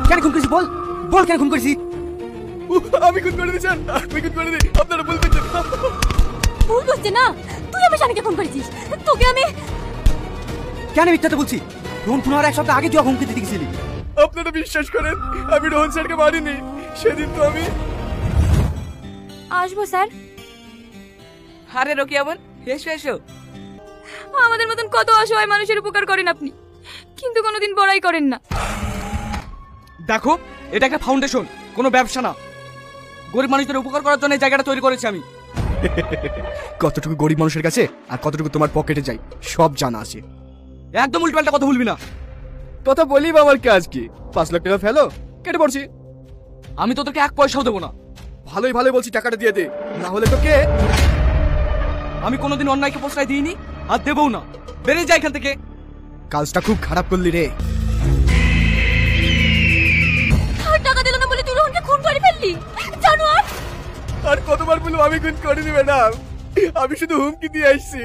কেন খুন করেছি বল, বল কেন খুন করেছি? আমি খুন করে দিয়েছেন, আমি খুন করে দিই, আপনারা ভুল করছেন। ভুল বুঝছে না, তুই আমার স্বামীকে ফোন করেছিস। তোকে আমি কেন মিথ্যাটা বলছি? রোহন খুন হওয়ার এক সপ্তাহ আগে তুই হুমকি দিতে গেছিলি। আপনারা বিশ্বাস করেন, আমি রোহন স্যারকে মারিনি। সেদিন তো আমি আসবো স্যার। আরে রকিয়া বোন, এসো এসো। আমাদের মতন কত অসহায় মানুষের উপকার করেন আপনি, কিন্তু কোনোদিন বড়াই করেন না। দেখো, এটা একটা ফাউন্ডেশন, কোনো ব্যবসা না। গরিব মানুষদের উপকার করার জন্য এই জায়গাটা তৈরি করেছি আমি। কতটুকু গরিব মানুষের কাছে আর কতটুকু তোমার পকেটে যাই সব জানা আছে। একদম উল্টোপাল্টা কথা বলবি না। কথা বলি বা আমার কাজ কি? 5 লাখ টাকা ফেলো, কেটে পড়ছি। আমি তোদেরকে এক পয়সাও দেবো না। ভালোই ভালোই বলছি, টাকাটা দিয়ে দে, না হলে তো কে। আমি কোনোদিন অন্যায়কে প্রশ্রয় দিইনি আর দেবও না। বেরিয়ে যা এখান থেকে। কাজটা খুব খারাপ করলি রে। আর টাকা দিল না বলে তুই রোহনকে খুন করে ফেললি, জানোয়ার। আর কতবার বলবো আমি খুন করিনি ম্যাডাম, আমি শুধু হুমকি দিয়ে আসছি।